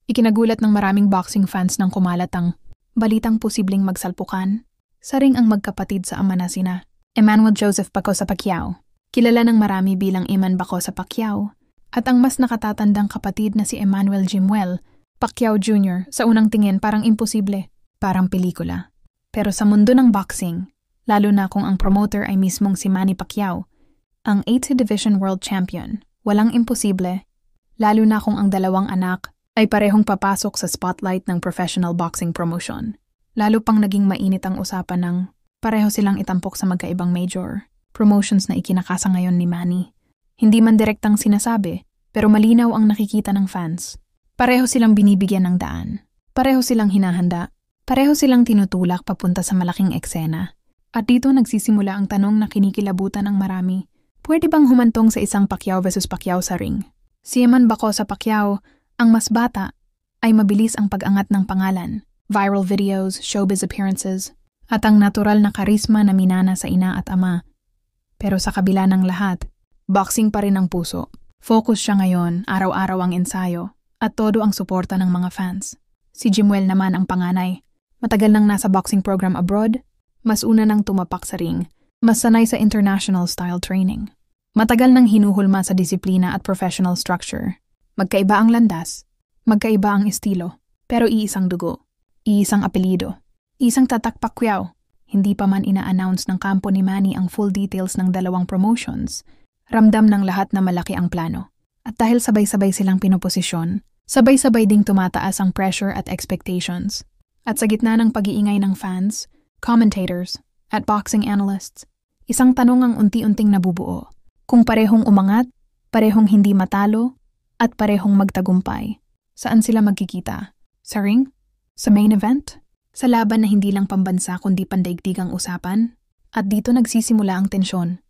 Ikinagulat ng maraming boxing fans ng kumalat ang balitang posibleng magsalpukan sa ring ang magkapatid sa ama na sina Emmanuel Joseph Bacosa Pacquiao, kilala ng marami bilang Eman Bacosa Pacquiao, at ang mas nakatatandang kapatid na si Emmanuel Jimuel Pacquiao Jr. Sa unang tingin parang imposible, parang pelikula. Pero sa mundo ng boxing, lalo na kung ang promoter ay mismong si Manny Pacquiao, ang 80 Division World Champion, walang imposible, lalo na kung ang dalawang anak ay parehong papasok sa spotlight ng professional boxing promotion. Lalo pang naging mainit ang usapan ng pareho silang itampok sa magkaibang major promotions na ikinakasa ngayon ni Manny. Hindi man direktang sinasabi, pero malinaw ang nakikita ng fans. Pareho silang binibigyan ng daan. Pareho silang hinahanda. Pareho silang tinutulak papunta sa malaking eksena. At dito nagsisimula ang tanong na kinikilabutan ng marami. Pwede bang humantong sa isang Pacquiao versus Pacquiao sa ring? Si Eman Bacosa Pacquiao, ang mas bata, ay mabilis ang pag-angat ng pangalan, viral videos, showbiz appearances, at ang natural na karisma na minana sa ina at ama. Pero sa kabila ng lahat, boxing pa rin ang puso. Focus siya ngayon, araw-araw ang ensayo, at todo ang suporta ng mga fans. Si Jimuel naman ang panganay. Matagal nang nasa boxing program abroad, mas una nang tumapak sa ring, mas sanay sa international style training. Matagal nang hinuhulma sa disiplina at professional structure. Magkaiba ang landas, magkaiba ang estilo, pero iisang dugo, iisang apelido, isang tatak Pacquiao. Hindi pa man ina-announce ng kampo ni Manny ang full details ng dalawang promotions, ramdam ng lahat na malaki ang plano. At dahil sabay-sabay silang pinoposisyon, sabay-sabay ding tumataas ang pressure at expectations. At sa gitna ng pag-iingay ng fans, commentators, at boxing analysts, isang tanong ang unti-unting nabubuo. Kung parehong umangat, parehong hindi matalo, at parehong magtagumpay, saan sila magkikita? Sa ring? Sa main event? Sa laban na hindi lang pambansa kundi pandaigdig ang usapan? At dito nagsisimula ang tensyon.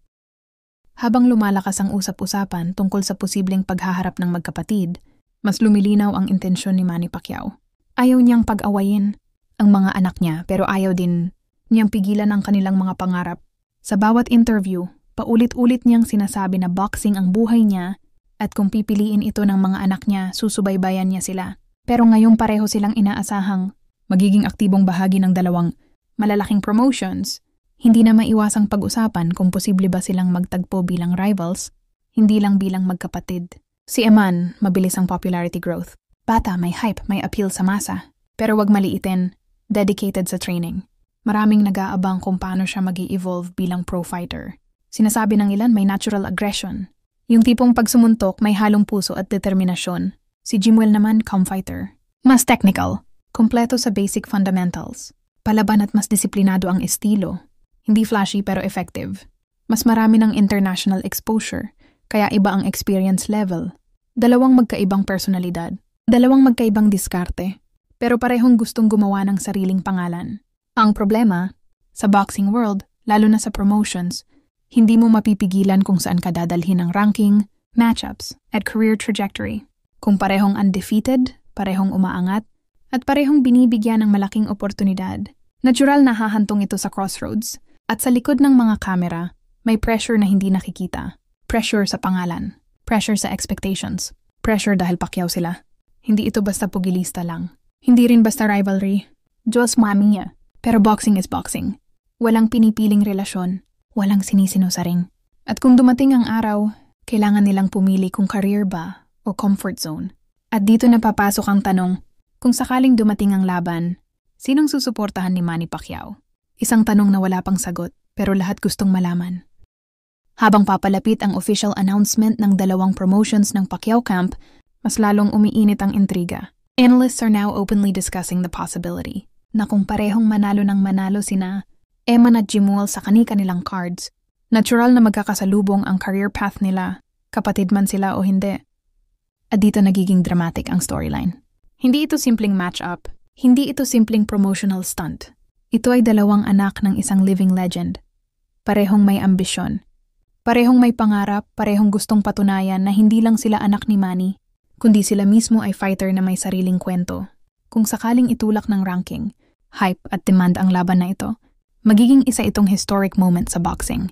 Habang lumalakas ang usap-usapan tungkol sa posibleng paghaharap ng magkapatid, mas lumilinaw ang intensyon ni Manny Pacquiao. Ayaw niyang pag-awayin ang mga anak niya pero ayaw din niyang pigilan ang kanilang mga pangarap. Sa bawat interview, paulit-ulit niyang sinasabi na boxing ang buhay niya at kung pipiliin ito ng mga anak niya, susubaybayan niya sila. Pero ngayong pareho silang inaasahang magiging aktibong bahagi ng dalawang malalaking promotions, hindi na maiwasang pag-usapan kung posible ba silang magtagpo bilang rivals, hindi lang bilang magkapatid. Si Eman, mabilis ang popularity growth. Bata, may hype, may appeal sa masa. Pero wag maliitin, dedicated sa training. Maraming nag-aabang kung paano siya mag-i-evolve bilang pro fighter. Sinasabi ng ilan may natural aggression. Yung tipong pag sumuntok may halong puso at determinasyon. Si Jimuel naman, calm fighter. Mas technical, kompleto sa basic fundamentals. Palaban at mas disiplinado ang estilo. Hindi flashy pero effective. Mas marami ng international exposure, kaya iba ang experience level. Dalawang magkaibang personalidad. Dalawang magkaibang diskarte. Pero parehong gustong gumawa ng sariling pangalan. Ang problema, sa boxing world, lalo na sa promotions, hindi mo mapipigilan kung saan ka dadalhin ng ranking, matchups, at career trajectory. Kung parehong undefeated, parehong umaangat, at parehong binibigyan ng malaking oportunidad, natural na hahantong ito sa crossroads. At sa likod ng mga kamera, may pressure na hindi nakikita. Pressure sa pangalan. Pressure sa expectations. Pressure dahil Pacquiao sila. Hindi ito basta pugilista lang. Hindi rin basta rivalry. Diyos mamiya. Pero boxing is boxing. Walang pinipiling relasyon. Walang sinisino sa ring. At kung dumating ang araw, kailangan nilang pumili kung career ba o comfort zone. At dito napapasok ang tanong, kung sakaling dumating ang laban, sinong susuportahan ni Manny Pacquiao? Isang tanong na wala pang sagot, pero lahat gustong malaman. Habang papalapit ang official announcement ng dalawang promotions ng Pacquiao camp, mas lalong umiinit ang intriga. Analysts are now openly discussing the possibility na kung parehong manalo ng manalo sina Eman at Jimuel sa kani-kanilang cards, natural na magkakasalubong ang career path nila, kapatid man sila o hindi. At dito nagiging dramatic ang storyline. Hindi ito simpleng match-up, hindi ito simpleng promotional stunt. Ito ay dalawang anak ng isang living legend. Parehong may ambisyon. Parehong may pangarap, parehong gustong patunayan na hindi lang sila anak ni Manny, kundi sila mismo ay fighter na may sariling kwento. Kung sakaling itulak ng ranking, hype at demand ang laban na ito, magiging isa itong historic moment sa boxing.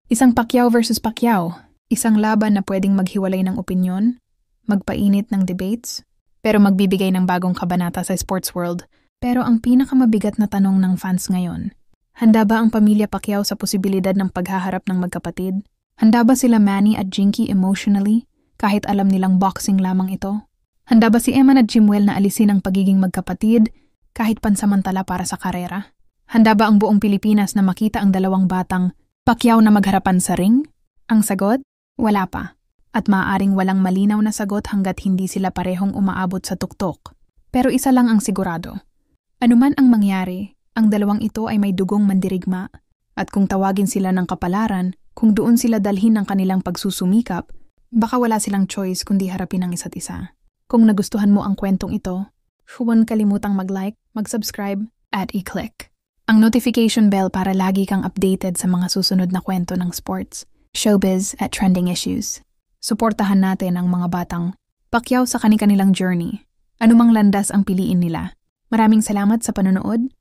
Isang Pacquiao versus Pacquiao, isang laban na pwedeng maghiwalay ng opinyon, magpainit ng debates, pero magbibigay ng bagong kabanata sa sports world. Pero ang pinakamabigat na tanong ng fans ngayon, handa ba ang pamilya Pacquiao sa posibilidad ng paghaharap ng magkapatid? Handa ba sila Manny at Jinky emotionally, kahit alam nilang boxing lamang ito? Handa ba si Eman at Jimwell na alisin ang pagiging magkapatid, kahit pansamantala para sa karera? Handa ba ang buong Pilipinas na makita ang dalawang batang Pacquiao na magharapan sa ring? Ang sagot? Wala pa. At maaaring walang malinaw na sagot hanggat hindi sila parehong umaabot sa tuktok. Pero isa lang ang sigurado. Anuman ang mangyari, ang dalawang ito ay may dugong mandirigma, at kung tawagin sila ng kapalaran, kung doon sila dalhin ang kanilang pagsusumikap, baka wala silang choice kundi harapin ang isa't isa. Kung nagustuhan mo ang kwentong ito, huwag kalimutang mag-like, mag-subscribe, at i-click ang notification bell para lagi kang updated sa mga susunod na kwento ng sports, showbiz, at trending issues. Suportahan natin ang mga batang Pacquiao sa kanilang journey. Anumang landas ang piliin nila. Maraming salamat sa panonood.